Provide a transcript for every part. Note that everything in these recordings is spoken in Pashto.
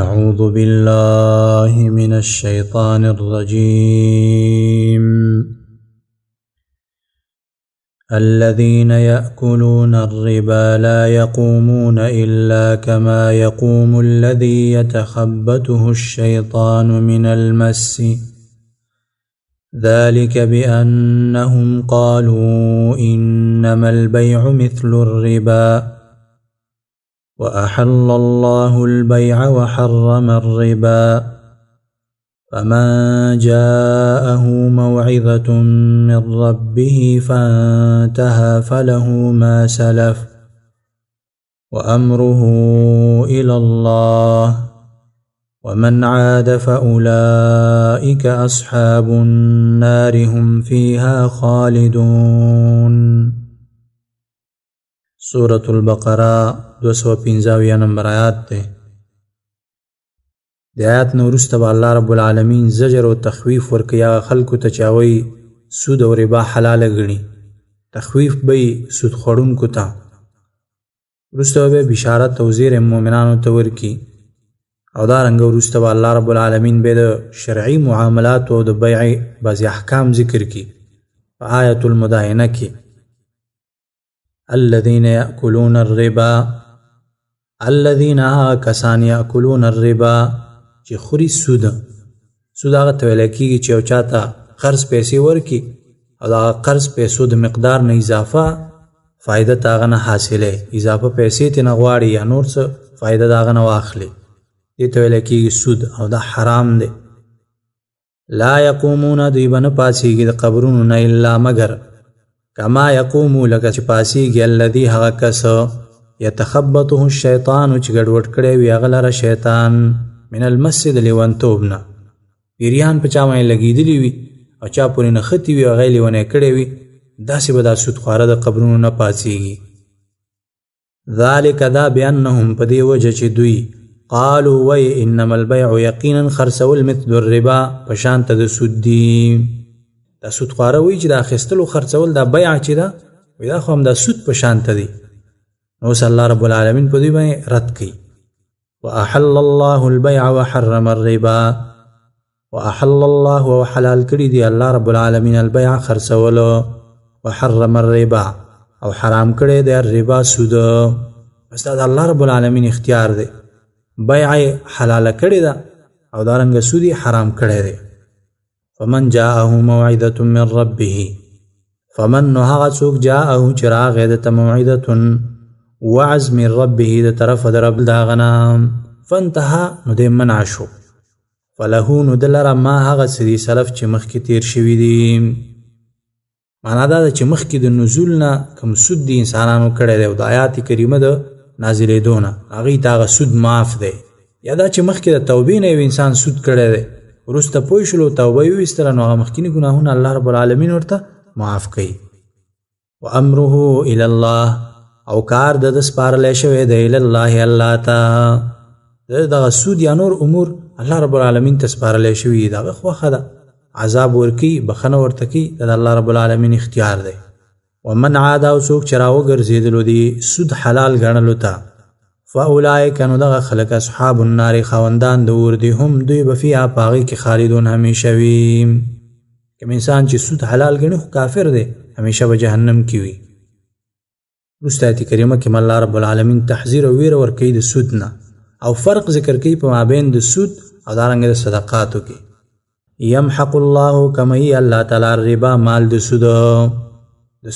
أعوذ بالله من الشيطان الرجيم. الذين يأكلون الربا لا يقومون إلا كما يقوم الذي يتخبطه الشيطان من المس، ذلك بأنهم قالوا إنما البيع مثل الربا وأحل الله البيع وحرم الربا، فمن جاءه موعظة من ربه فانتهى فله ما سلف وأمره إلى الله ومن عاد فأولئك أصحاب النار هم فيها خالدون. سورة البقرة 215 نمبر آیات تے. دی آیات نورست با اللہ رب العالمین زجر و تخویف ورکیا خلقو تچاوی سود و ربا حلال گنی، تخویف بی سود خورن کتا، رست بی بشارت و زیر مومنانو تورکی او دارنگ رست با اللہ رب العالمین بی دا شرعی معاملات و دا بیع بازی احکام ذکر کی آیت المدائنہ کی. الذين يأكلون الربا، الذين کسان یأکلون الربا چې خوري سود هغه ته ویل کېږي چې یو چاته قرض پیسې ورکي او د هغه قرض پیسو د مقدار نه اضافه فایده ته هغه نه حاصلې، اضافه پیسې ترې نه غواړي یا نور څه فایده د هغه نه واخلي، دې ته ویل کېږي سود او دا حرام دی. لا یقومون دوی به نه پاڅېږي د قبرونو نه الا مگر کما یقومو لکه چې پاسیږي الذي هغه کس یتخبطه الشیطان چې ګډوډ کړی وي هغه لره شیطان من المس د لیونتوب نه، پیریان په چا باندې لګېدلي وي او چا پورې نښتي وي هغه یې لیونی کړی وي، داسې به دا سودخواره د قبرونو نه پاڅېږي. ذلک دا بأنهم په دې وجه چې دوی قالو وی انما البیع یقینا خرڅول مثل الربا په شان ته د سود دي. دا سود خواره وی چې دا اخیستلو خرڅول دا بیع چې دا وی دا خو هم دا سود په شان ته دی. نو اوس الله رب العالمین په دوی باندې رد کوي. واحل الله البيع وحرم الربا، واحل الله وحلال کړي دی الله رب العالمین البيع خرڅولو وحرم الربا او حرام کړي دی الربا سود. بس دا الله رب العالمین اختیار دی، بیع حلال کړي دا او دارنګ سودی حرام کړي دی. فمن جاءه موعظة من ربه، فمن نو هغه څوک جاءه چې راغی دته موعظة وعظ من ربه د طرفه د رب د هغه نه فانتهى نو دی منع شو، فله نو د لره ما هغه څه دي سلف چې مخکې تیر شوي دي. معنا دا ده چې مخکې د نزول نه کوم سود دي انسانانو کړی دی او د آیات کریمه د نازلېدو نه هغوی ته هغه سود معاف دی، یا دا چې مخکې د توبې نه یو انسان سود کړی دی وروسته پوه شولو توبه یې ویستله نو هغه مخکیني ګناهونه الله رب العالمین ورته معاف کوي. وامره الی الله او کار د سپارلی شوی دی الی الله الله ته، دغه سود یا نور امور الله رب العالمین ته سپارلی شوي دغه خوښه ده، عذاب ورکي بخنه ورته کوي د الله رب العالمین اختیار دی. ومن عاد او څوک چې راوګرځېدلو دي سود حلال ګڼلو ته فاولئک نو دغه خلک اصحاب النار خاوندان د اور دي، هم دوی به فیها په هغې کې خالدون همیشه وي. کوم انسان چې سود حلال ګڼي خو کافر دی همیشه به جهنم کې وي. وروسته آیت کریمه کې الله رب العالمین تحذیر او ویره ورکوي د سود نه او فرق ذکر کوي په مابین د سود او دارنګه د صدقاتو کې. یمحق الله کموي الله تعالی الربا مال د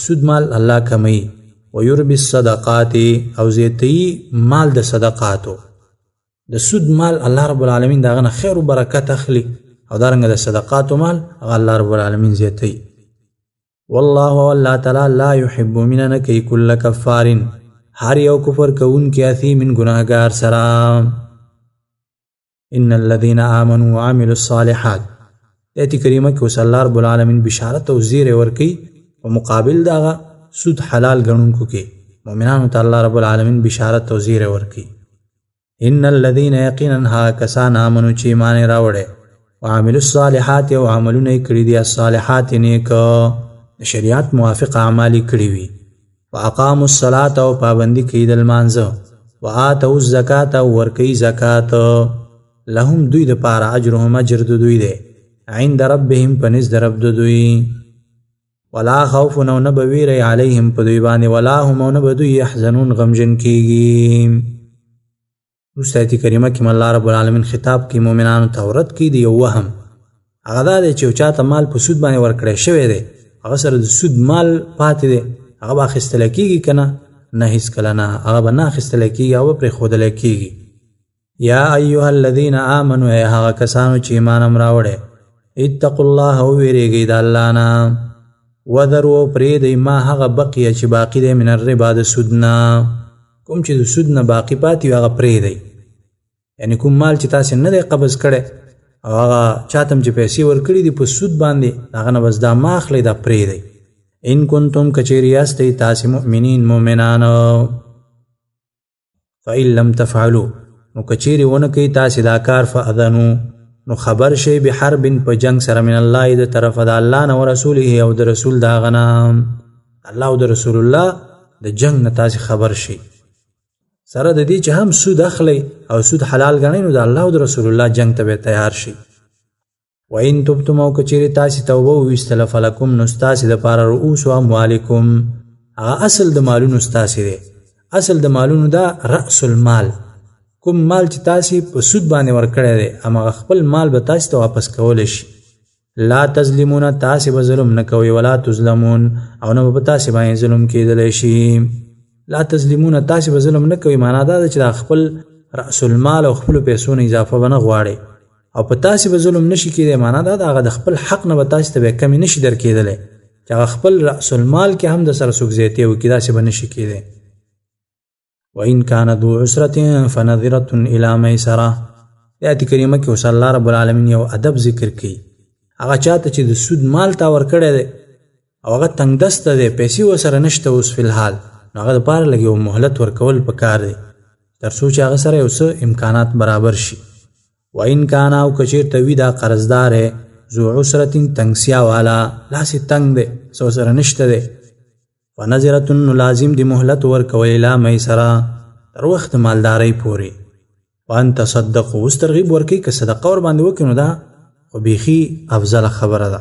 سود مال الله کموي، ويربي الصدقات او زیتی مال د صدقاتو. د سود مال الله رب العالمین داغه نه خیر او برکت اخلي او دارنګه د صدقاتو مال الله رب العالمین زیتی. والله والله تعالی لا يحب مننا کی کل کفار، هر یو کفر کون کی اثیم گناهگار سره. ان الذين امنوا وعملوا الصالحات ایت کریمه کې وس الله رب العالمین بشارت او زیر ورکی په مقابل داغه سود حلال ګڼونکو کې مؤمنانو ته الله رب العالمین بشارت او زیر ورکی. ان الذين یقینا ها کسان امنوا چې ایمان راوړي وعملوا الصالحات او عملونه کړي دي الصالحات نیک شریعت موافق اعمال کړي وي واقاموا الصلاة او پابندی کوي د لمانځه وآتوا الزکات او ورکوي زکات لهم دوی د پاره اجرهم اجر د دوی دی عند ربهم پنځ د رب د دوی ولا خوف نو نه بویری علیهم په دوی باندې ولا هم نو به دوی يحزنون غمجن کیږي. وروسته آیت کریمه کې الله رب العالمین خطاب کې مؤمنانو ته ورد کړي دی یو وهم هغه دا دی چې چاته مال په سود باندې ورکړی شوی دی هغه سره د سود مال پاتې دی هغه به اخیستل کېږي که نه هیڅ کله نه هغه به نه اخیستل کېږي او به پرېښودلی کېږي. یا ایها الذین آمنوا ای هغه کسانو چې ایمان هم راوړی اتقوا الله وویرېږئ د الله نه وذروا پرېږدئ ما هغه بقیه چې باقي دی من الربا د سود نه کوم چې د سود نه باقي پاتې وي هغه پرېږدئ یعنې کوم مال چې تاسې نه دی قبض کړی او هغه چاته هم چې پیسې ورکړي دي په سود باندې هغه نه بس دا ما اخلئ دا پرېږدئ ان کنتم کچېرې یاستئ تاسې مؤمنین مؤمنان فإن لم تفعلوا نو کچېرې ونه کوئ تاسې دا کار فأذنوا نو خبر شئ بحرب په جنگ سره من الله د طرفه د الله نه ورسوله او د رسول د هغه نه الله او د رسول الله د جنگ نه تاسې خبر شئ سره د دې چې هم سود اخلئ او سود حلال ګڼئ نو د الله او د رسول الله جنگ ته به تیار شئ. وإن تبتم او کچېرې تاسې توبه وویستله فلکم نو ستاسې دپاره رؤوس اموالکم هغه اصل د مالونو ستاسې دی اصل د مالونو دا رأس المال کوم مال چې تاسې په سود باندې ورکړی دی هماغه خپل مال به تاسې ته واپس کولی شي. لا تظلمون تاسې به ظلم نه کوئ ولا تظلمون او نه به په تاسې باندې ظلم کېدلی شي. لا تظلمون تاسې به ظلم نه کوئ معنا دا ده چې دا خپل رأس المال او خپلو پیسو نه اضافه به نه غواړئ او په تاسې به ظلم نشي کېدی معنا دا ده هغه د خپل حق نه به تاسې ته بیا کمې نشي درکېدلی چې هغه خپل رأس المال کې هم د سره څوک زیاتې وکړي داسې به نشي کېدی. وإن كان ذو عسرة فنظرة إلى ميسرة د آیت کریمه کې اوس الله رب العالمین یو ادب ذکر کوي هغه چاته چې د سود مال تا ورکړی دی او هغه تنګ دسته دی پیسې ورسره نشته اوس فی الحال نو هغه دپاره لږ یو مهلت ورکول پکار دی تر څو چې هغه سره یو څه امکانات برابر شي. وإن كان او کچېرته وي دا قرضدار ذو عسرة تنګسیا والا لاسې تنګ دی څه ورسره نشته دی ونظرة نو لازم دی مهلت ورکول الی میسره تر وخت مالدارۍ پورې. وان تصدقوا اوس ترغیب ورکوي که صدقه ور باندې وکړي نو دا خو بیخي افضله خبره ده.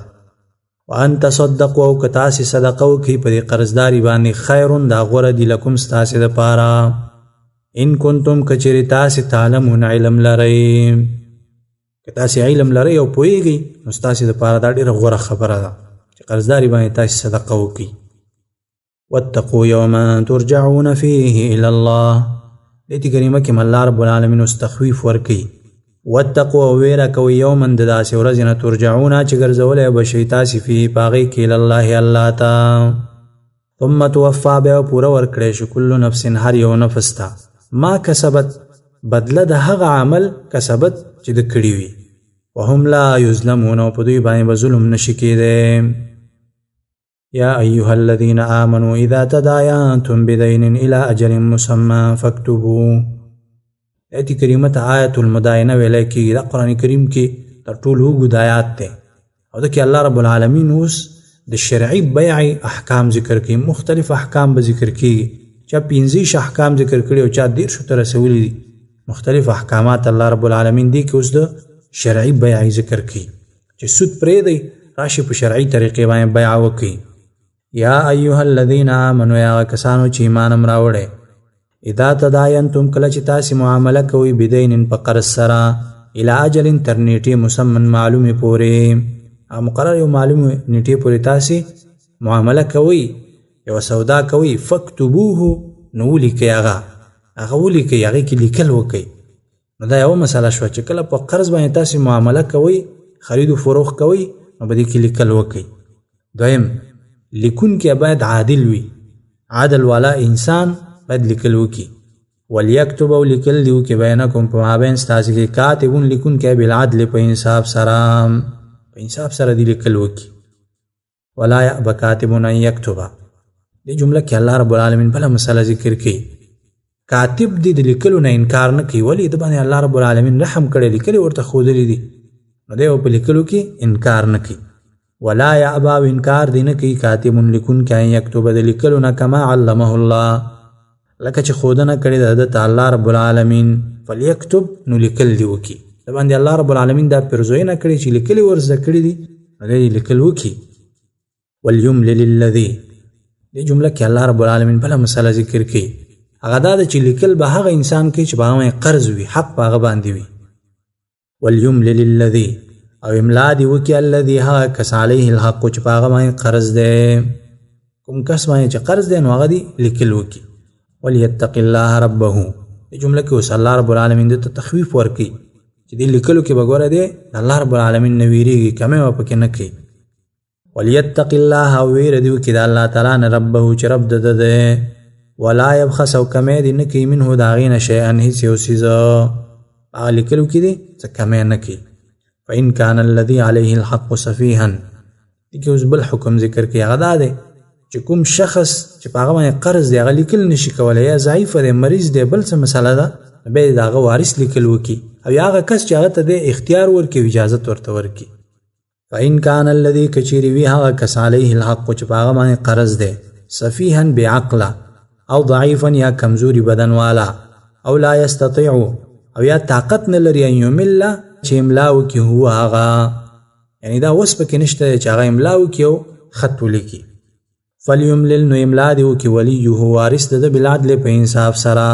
وان تصدقوا او که تاسې صدقه وکړي په دې قرضداري باندې خیرون دا غوره دي لکم ستاسې دپاره ان کنتم کچېرې تاسې تعلمون علم لرئ که تاسې علم لرئ او پوهېږئ نو ستاسې دپاره دا ډېره غوره خبره ده چې قرضداري باندې تاسې صدقه وکړي. واتقوا یوما ترجعون فیه الی الله دې کریمه کې الله رب العالمین اوس تخویف ورکوي واتقوا ویره کوئ یوما د داسې ورځې نه ترجعون چې ګرځولی به شئ تاسې فیه په هغې کې الی الله الله ته ثم توفا بیا پوره ورکړی شي کل نفس هر یو نفس ته ما کسبت بدله د هغه عمل کسبت چې د کړي وي وهم لا یظلمون او په دوی باندې به ظلم نشي کېدی. یا ایها الذین آمنوا اذا تداینتم بدین الى اجل مسمى فاکتبوه آیت کریمه ته آیت المداینه ویلی کېږي دا قرآن کریم کې تر ټولو اوږد آیات دی او ده کې الله رب العالمین اوس د شرعي بیعې احکام ذکر کوي مختلف احکام به ذکر کېږي چا 15 احکام ذکر کړي او چا 10 ته رسولي دي مختلف احکامات الله رب العالمین دی کې اوس د شرعي بیعې ذکر کوي چې سود پرېږدئ راشي په شرعي طریقې باندې بیعه وکړي. یا ایها الذین آمنوا یا کسانو چې ایمان هم راوړی اذا تداینتم کله چې تاسې معامله کوئ بدین په قرض سره الی اجل تر نیټې مسمن معلومې پورې مقرر یو معلومې نیټې پورې تاسې معامله کوئ یوه سودا کوئ فاکتبوه نو ولیکئ هغه ولیکئ هغې کې لیکل وکئ نو دا یوه مسله شوه چې کله په قرض باندې تاسې معامله کوئ خرید و فروخت کوئ نو په دې کې لیکل وکئ. دویم لیکون کې باید عادل وي عادل والا انسان باید لیکل وکړي ولیکتب او لیکل دی وکړي بینکم په مابین ستاسې کې کاتبون لیکون کې بالعدل په انصاف سره دی لیکل وکړي. ولا یأب کاتب ان یکتب دې جمله کې الله رب العالمین بله مسله ذکر کوي کاتب دی د لیکلو نه انکار نه کوي ولې د باندې الله رب العالمین رحم کړی لیکلي ورته ښودلي دي نو دی په لیکلو کې انکار نه کوي. ولا یأبا انکار دی نه کوي کاتب لیکون کې ان یکتب د لیکلو نه کما علمه الله لکه چې ښودنه کړې ده د الله رب العالمین فلیکتب نو لیکل دی وکړي د باندې الله رب العالمین دا پرزوینه کړي چې لیکلي ورزده کړي دي هغه لیکل وکړي. وليملل الذي دې جمله کې الله رب العالمین بله مسله ذکر کړي، هغه دا ده چې لیکل به هغه انسان کوي چې په هغه قرض وي، حق په هغه باندې وي. وليملل الذي او املا دې وکړي الذي هغه کس علیه الحق چې په هغه باندې قرض دی، کوم کس باندې چې قرض دی نو هغه دې لیکل وکړي. وليتق الله ربه دې جمله کې اوس الله رب العالمین دې ته تخویف ورکړي چې دې لیکلو کې به ګوره دی الله رب العالمین نه ویریږي، کمې به پکې نه کوي. وليتق الله او ویره دې وکړي د الله تعالی نه ربه چې رب د ده، ولا يبخس او کمې دې نه کوي منه د هغې نه شیئا هېڅ یو څیز، هغه لیکلو کې دې څه کمې نه کوي. فإن كان الذي عليه الحق سفيها دې کې اوس بل حکم ذکر کوي، هغه دا دی چې کوم شخص چې په هغه باندې قرض دی هغه لیکل نشي کولی، یا ضعیف دی، مریض دی، بل څه مسله ده، بیا د هغه وارث لیکل وکړي او یا هغه کس چې هغه ته د اختیار ورکړي، اجازت ورته ورکړي. فإن كان الذي کچیري وي هغه کس علیه الحق چې په هغه باندې قرض دی سفیها بعقله او ضعیفا یا کمزوري بدن والا او لا یستطیع او یا طاقت نه لري ان یمل چې املا وکړي هو هغه، یعنی دا وس پکې نشته چې هغه املا وکړي او خط ولیکي. فلیملل نو املا دې وکړي ولیه وارث د بالعدل په انصاف سره،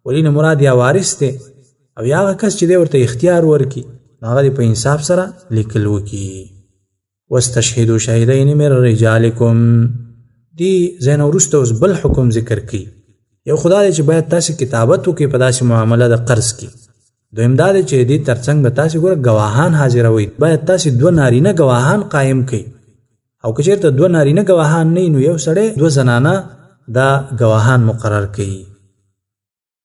ولی نه مراد یا وارث دی او یا هغه کس چې دی ورته اختیار ورکړي هغه دې په انصاف سره لیکل وکړي. واستشهدوا شهیدین من رجالکم دی زین وروسته اوس بل حکم ذکر کړي. یو خدا دی چې باید تاسو کتابت وکړي په داسې معامله د قرض کې. دویم دا دی چې دې ترڅنګ به تاسو ګوره ګواهان حاضروئ، باید تاسو 2 نارینه ګواهان قایم کړئ، او که چېرته 2 نارینه ګواهان نه نو یو سړی 2 زنانه دا ګواهان مقرر کړي.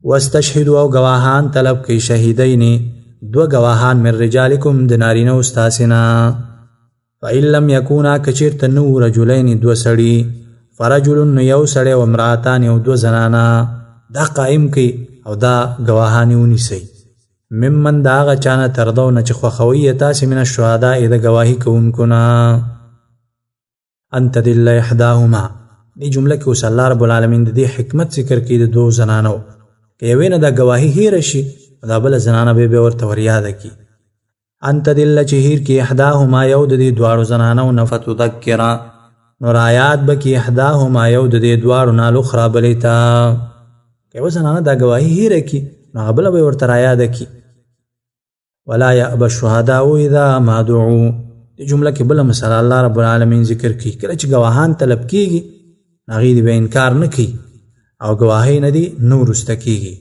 واستشهدوا او ګواهان طلب کړئ شهیدین 2 ګواهان من رجالکم د نارینه استاسنا. فإن لم یکونا که چېرته نو رجلین 2 سړي فرجل نو یو سړی و امراتان یو 2 زنانه، دا قایم کړئ او دا ګواهان ونیسئ. ممن دا هغه چانه ترضونه چې خوښوئ یې تاسې من الشهداء د ګواهي کوونکو نه. ان تدل احداهما دې جمله کې اوس الله رب العالمین د دې حکمت ذکر کړي د 2 زنانو، که یوې نه دا ګواهي هیره شي دا بله زنانه به ورته وریاده کړي. ان تدل چې هیر کې احداهما یو د دې 2 زنانو نه فتذکر نو رایات به کې احداهما یو د دې 2 نه الاخرى بلې ته، که یوه زنانه دا ګواهي هیره کړي نو هغه بله به ورته رایاده کړي. ولا یأبى الشهداء اذا ما دعوا دې جمله کې بله مسله الله رب العالمین ذکر کړي، کله چې ګواهان طلب کېږي هغې دې به انکار نه کوي او ګواهۍ نه دې نه وروسته کېږي.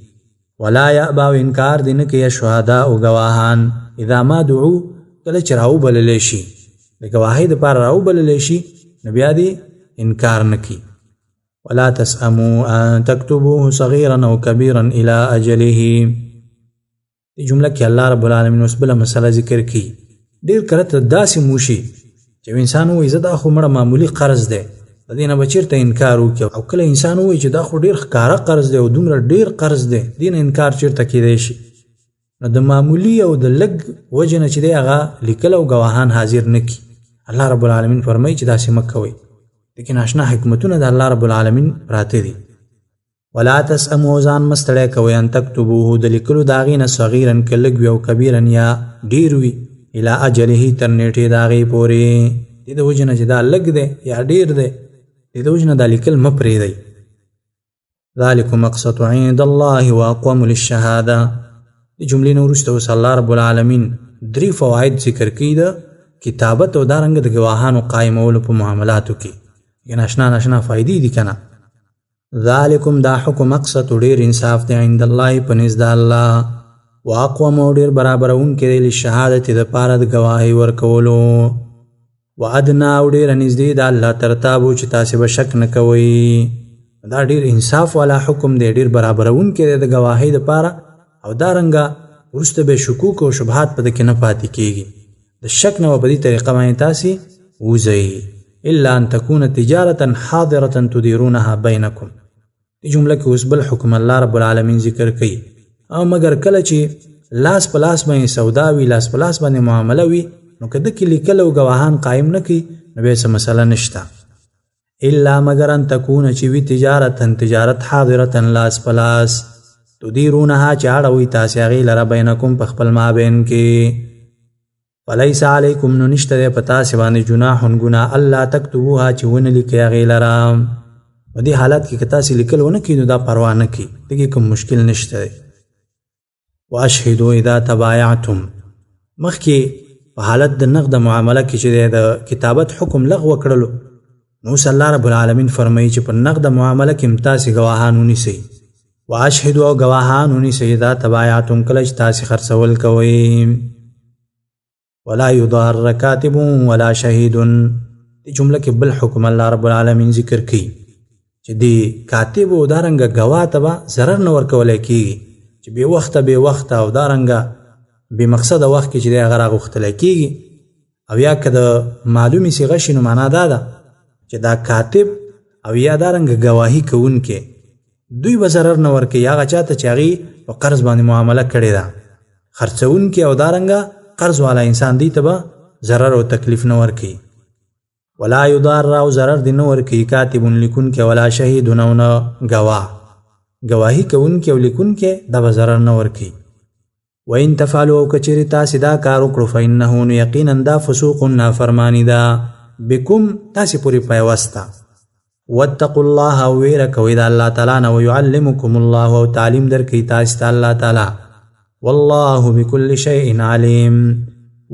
ولا یأبى او انکار دې نه کوي الشهداء ګواهان اذا ما دعوا کله چې راوبللی شي، د ګواهۍ دپاره راوبللی شي نو بیا دې انکار نه کوي. ولا تسأموا ان تكتبوه صغيرا او كبيرا الى اجله دې جمله کې الله رب العالمین اوس بله مسله ذکر کړي. ډېر کله ته داسې موشي چې انسان وایي زه دا خو مړه معمولي قرض دی، د دې نه به چېرته انکار وکړي، او کله انسان وایي چې دا خو ډېر ښکاره قرض دی او دومره ډېر قرض دی، دې نه انکار چېرته کیدی شي. نو د معمولي او د لږ وجې نه چې دی هغه لیکل او ګواهان حاضر نه کړي. الله رب العالمین فرمایي چې داسې مه کوئ، لیکن اشنا حکمتونه د الله رب العالمین پراته دي. ولا تسأموا ځان مه ستړی کوئ ان تکتبوه د لیکلو د هغې نه صغیرا که لږ وي او کبیرا یا ډېر وي الى اجله تر نیټې د هغې پورې، دې د وجې نه چې دا لږ دی یا ډېر دی دې د وجې نه دا لیکل مه پرېږدئ. ذلکم اقسط عند الله واقوم للشهاده د جملې نه وروسته اوس الله رب العالمین 3 فواید ذکر کوي د کتابت او دارنګه د ګواهانو قایمولو په معاملاتو کې. یعنې اشنا فایدې دي که نه. ذالکم دا حکم اقسط ډېر انصاف دی عند الله په نزد الله، واقوم او ډېر برابرونکی دی للشهادت دپاره د ګواهۍ ورکولو، وادنا او ډېره نږدې د الله ترتابو چې تاسې به شک نه کوئ. دا ډېر انصاف والا حکم دی، ډېر برابرونکی دی د ګواهۍ دپاره، او دارنګه وروسته به شکوک او شبهات په دې کې نه پاتې کېږي. د شک نه به په دې طریقه باندې تاسې ووځئ. الا ان تكون تجارة حاضرة تديرونها بينكم دې جمله کې اوس بل حکم الله رب العالمین ذکر کوي. او مګر کله چې لاس په لاس باندې سودا وي، لاس په لاس باندې معامله وي، نو که دکې لیکل او ګواهان قایم نه کړي نو بیا څه مسله نشته. الا مګر ان تکونه چې وي تجارت حاضرة لاس په لاس تدیرونها چې اړوي تاسې هغې لره بینکم په خپل مابین کې فلیس علیکم نو نشته دی په تاسې باندې جناح ګناه الله تکتبوها چې ونه لیکئ هغې لره په دې حالت کې که تاسې لیکل ونه کړي نو دا پروا نه کړي دغې کوم مشکل نشته دی واشهدوا اذا تبایعتم مخکې په حالت د نقد معامله کې چې دی د کتابت حکم لغوه کړلو نو اوس الله رب العالمین فرمایي چې په نقد معامله کې هم تاسې ګواهان ونیسئ واشهدوا او ګواهان ونیسئ اذا تبایعتم کله چې تاسې خرڅول کوئ ولا يضار کاتب ولا شهید دې جمله کې بل حکم الله رب العالمین ذکر کوي چې دې کاتب او دارنګه ګواه ته به ضرر نه ورکولی کېږي چې بې وخته او دارنګه بې مقصده وخت کې چې دی هغه راغوښتلی کېږي او یا که د معلومې صیغه شي نو معنا دا ده چې دا کاتب او یا دارنګه ګواهي کوونکې دوی به ضرر نه ورکوي هغه چا ته چې هغې په قرض باندې معامله کړې ده خرڅوونکي او دارنګه قرض والا انسان دی ته به ضرر او تکلیف نه ورکوي ولا یضار او ضرر دی نه ورکوي کاتب لیکونکی ولا شهید او نه ګواه گواهی کوونکی او لیکونکی دا به ضرر نه ورکوي وان تفعلوا او کچېرې تاسې دا کار وکړو فانه نو یقینا دا فسوق نافرماني ده بکم تاسې پورې پیوسته واتقوا الله او ویره کوئ د الله تعالی نه ویعلمکم الله او تعلیم درکوي تاسې ته الله تعالی والله بكل شيء عليم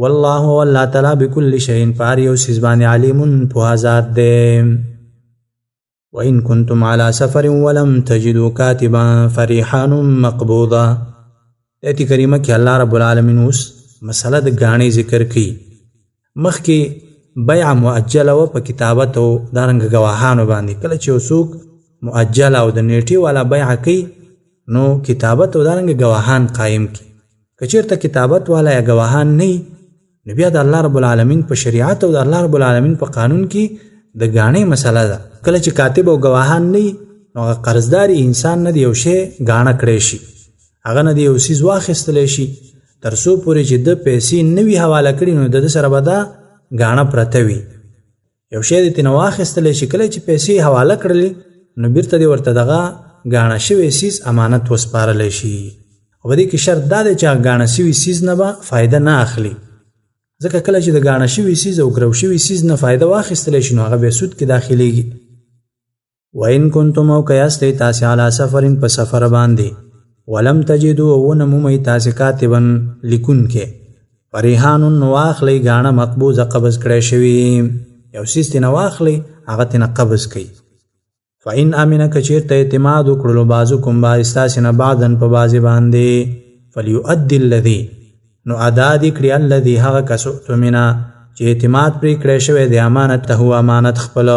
والله والله تعالی بكل شيء په هر یو څیز باندې علیم پوهه ذات دی وإن كنتم على سفر ولم تجدوا كاتبا فريحان مقبوضة ایتی کریمه کې الله رب العالمین اوس مسله د غاڼې ذکر کړي مخکې بیع مؤجله و په کتابت او دارنګ گواهانو باندې کله چې څوک مؤجله او د نیټې والا بیع کوي نو کتابت او دارنګ گواهان قائم کی کچیرته کتابت والا یا گواهان نه نو بیا د الله رب العالمین په شریعت او د الله رب العالمین په قانون کې د غاڼې مسله ده کله چې کاتب او گواهان نه نو قرضداري انسان نه دی یو شی غاڼه کړی شي هغه نه دی یو څیز واخیستلی شي تر څو پورې چې د پیسې نه وي حواله کړي نو د سره به دا غاڼه پرته وي یو شی د تېنه واخیستلی شي کله چې پیسې حواله کړلې نو بیرته دې ورته دغه غاڼه شوی سیز امانت وسپارلی شي او په دې کې شرط دا دی چې غاڼه شوي سیز نه به فایده نه اخلي ځکه کله چې د غاڼه شوي سیز او ګرو شوي سیز نه فایده واخیستلی شي نو هغه بیا سود کې داخلیږي وإن كنتم او که یاستئ تاسې علی سفر په سفر باندې ولم تجدوا ونه مومئ تاسې کاتبا لیکونکی فریحان نو واخلئ غاڼه مقبوضه قبض کړی شوي یو سیز تېنه واخلئ هغه تېنه قبض کوي فإن امنه که چېرته اعتماد وکړلو بعضکم بعض ستاسې نه بعضا په بعضې باندې فلیؤدي الذي نو ادا دې کړي الذي هغه کس اؤتمنه چې اعتماد پرې کړی شوی دی امانته امانت خپل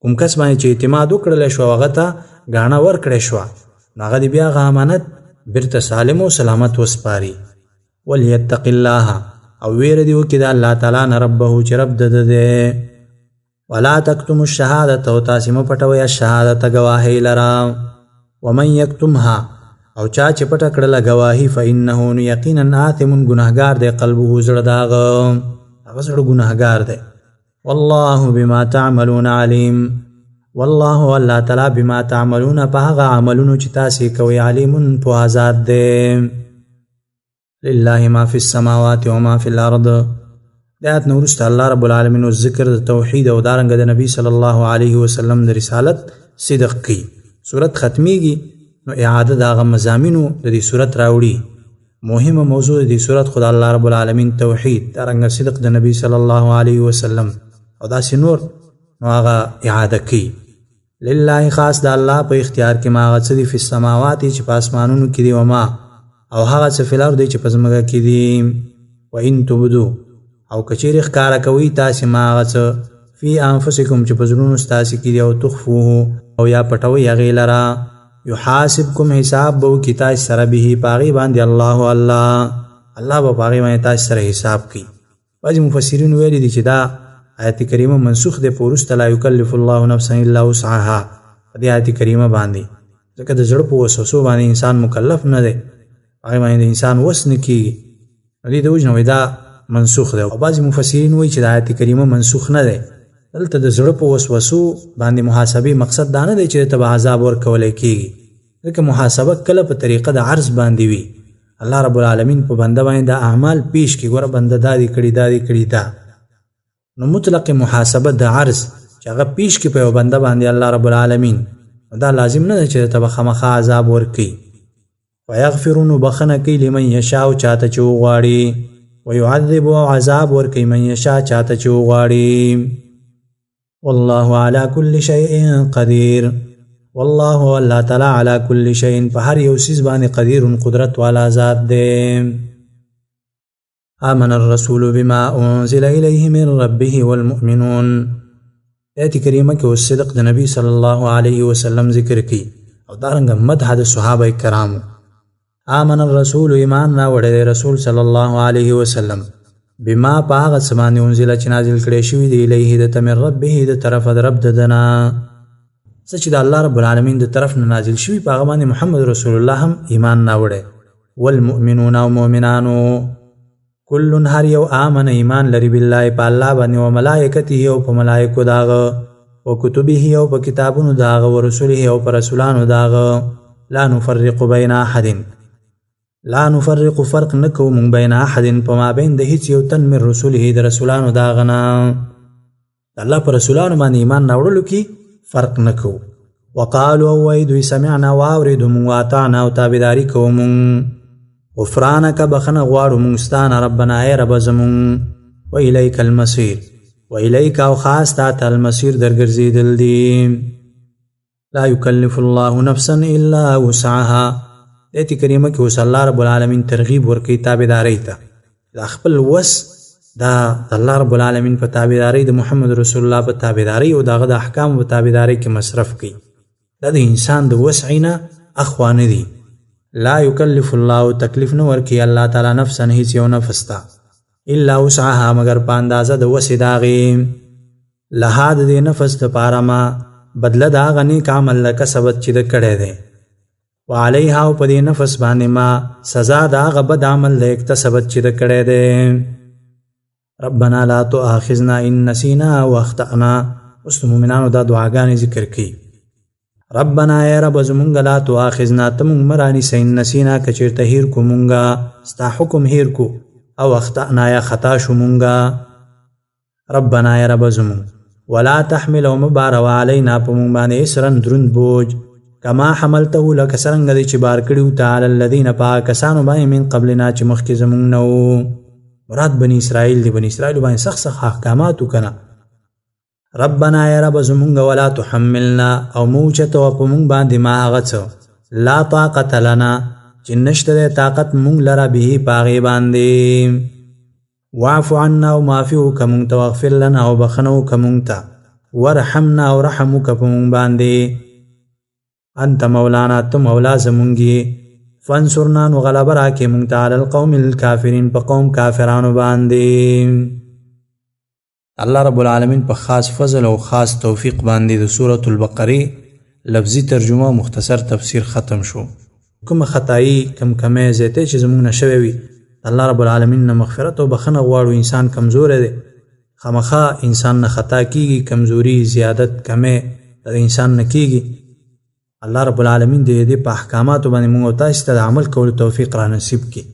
کوم کس باندې چې اعتماد وکړلی شو هغه ته غاڼه ورکړی شوه نو هغه دې بیا هغه امانت بیرته سالم او سلامت وسپاري وليتق الله او ویره دې وکړي د الله تعالی نه ربه چې رب د ده دی ولا تکتم الشهادة او تاسې مه پټوئ الشهادة ګواهۍ لره ومن یکتمها او چا چې پټه کړله ګواهي فانه نو یقینا آثم ګنهګار دی قلبه زړه د هغه زړه ګنهګار دی والله بما تعملون علیم والله الله تعالی بما تعملون په هغه عملونو چې تاسې کوئ علیم پوهه ذات دی لله ما فی السماوات وما فی الارض د آیات نه وروسته الله رب العالمین ذکر د توحید او دارنګه د نبی صلی الله علیه وسلم د رسالت صدق کوي صورت ختمیږي نو اعاده د هغه مضامینو د دې صورت راوړي مهمه موضوع د دې صورت خدای الله رب العالمین توحید دارنګه صدق د نبی صلی الله علیه وسلم او داسې نور نو هغه اعاده کوي لله خاص د الله په اختیار کې ما هغه څه دي فی السماوات چې په اسمانونو کې دي وما او هغه څه فی الارض چې په ځمکه کې دي وان تبدو او کچېرې ښکاره کوئ تاسې ما هغه څه فی انفسکم چې په زړونو ستاسې کې دي او تخفوه او یا پټوئ هغې لره یحاسبکم حساب به وکړي تاسې سره به په هغې باندې الله به په هغې باندې تاسې سره حساب کوي بعضې مفسرین ویلي دي چې دا آیت کریمه منسوخ دی په وروسته لا یکلف الله نفسا الا وسعها په دې آیت کریمه باندې ځکه د زړه په وسوسو باندې انسان مکلف نه دی هغې باندې د انسان وس نه کېږي نو دې د وجې نه دا منسوخ دی او بعضې مفسرین وایي چې د آیت کریمه منسوخ نه دی دلته د زړه په وسوسو باندې محاسبې مقصد دا نه دی چې ته به عذاب ورکولی کېږي ځکه محاسبه کله په طریقه د عرض باندې وي. الله رب العالمین په بنده باندې د اعمال پیش کی، ګوره بنده دا دی کړي دا. نو مطلق محاسبه د عرض چې هغه پیش کی په بنده باندې الله رب العالمین، دا لازم نه چې ته به خامخا عذاب ورکړي. ويغفرون بخنه کوي لمن یشاء چاته چې وغواړي، ويعذب عذاب ورکوي من یشاء چاته چې وغواړي. والله على كل شيء قدير. والله الله تعالی على كل شيء په هر یو څیز باندې قدیر قدرت والا ذات دی. آمن الرسول بما انزل الیه من ربه والمؤمنون. آیت کریمه کې صدق د نبی صلی الله علیه وسلم ذکر کی او دارنګه مدح د صحابه کرامو. آمن الرسول ایمان راوړی رسول صلی الله علیه وسلم بما پاغه سمانه انزل چې نازل کړي شوی دی الیه د تمر ربه د طرف د رب دنا، چې د الله رب العالمین د طرف نه نازل شوی پاغه باندې محمد رسول الله هم ایمان راوړی. والمؤمنون او مؤمنانو کل هر یو آمن ایمان لري بالله په الله باندې او ملائکته او په ملائکو داغه او کتبه او په کتابونو داغه او رسوله او په رسولانو داغه. لا نفرق بین احد، لا نفرق فرق نکو من بین احد په ما بین د هیڅ یو تن من رسوله د رسولانو داغه نه. الله پر رسولانو باندې ایمان راوړلو کې فرق نکو. وقالوا ويدو سمعنا واوردو واطعنا او تابعداري کوم. غفرانك بخنه غواړو مونږ ستانه ربنا ای رب زمون. و الیک المصیر، و الیک او خاص تا المصیر درګرځیدل دي. لا یکلف الله نفسا الا وسعها. ایت کریمه کې وس الله رب العالمین ترغیب ورکړي تابعداري ته. دا خپل وس دا الله رب العالمین په تابعداري د محمد رسول الله په تابعداري او دغه د احکام په تابعداري کې مصرف کړي. دا د انسان د وسعینه اخوانه دي. لا یکلف الله تکلیف نه ورکړي الله تعالی نفسا هیڅ یو نفس ته الا وسعها مگر په اندازه د وس داغي. لها د نفس لپاره ما بدله دا غني عمل کسبت چې د کړه دی. وعليها او په دې نفس باندې ما سزا دا غبد عمل له اکتسبت چې د کړه دی. ربنا لا تؤاخذنا ان نسينا واخطأنا. اوس مومنانو دا دعاګانې ذکر کړي. ربنا یا رب زمونږ لا تؤاخذنا تمونږ مرانی سین نسینا کچیرته هیر کو مونږه ستا حکم هیر کو او اخطأنا یا خطا شو مونږه. ربنا یا رب زمونږ ولا تحمل او مبارو علینا په مونږ باندې اسرن دروند بوج کما حملته لکه څرنګه دی چې بار کړیو تعالی الذین پاکسانو باندې من قبلنا چې مخکې زمونږ نه وو. مراد بنی اسرائیل دی، بنی اسرائیل باندې سخت احکامات وکړه. ربنا یا رب زمونږ ولا تحملنا او موچته په مونږ باندې ما هغه څه لا طاقت لنا چې نشته طاقت مونږ لره به پاغي باندې. واعف عنا او معفو کوم ته واغفر لنا او بخنو کوم ته ورحمنا او رحمو کوم باندې. انت مولانا ته مولا زمونږی. فانصرنا نو غلبه راکې مونږ ته علی القوم الکافرین په قوم کافرانو باندې. الله رب العالمین په خاص فضل او خاص توفیق باندې د سورۃ البقره لفظي ترجمه مختصر تفسیر ختم شو. کوم خطایی کم کمه زیته چې زمونږ نشوي وي الله رب العالمین نه مغفرت او بخنه غواړو. انسان کمزور دی، خامخا انسان نه خطا کیږي، کمزوري زیادت کمه د انسان نه کیږي. الله رب العالمین دې په احکامات باندې موږ تاسو ته عمل کولو توفیق را نصیب کړي.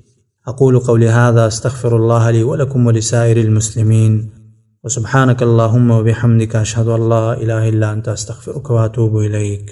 اقول قولي هذا استغفر الله لي ولكم ولسائر المسلمين. وسبحانك اللهم وبحمدك أشهد أن لا إله إلا أنت أستغفرك وأتوب إليك.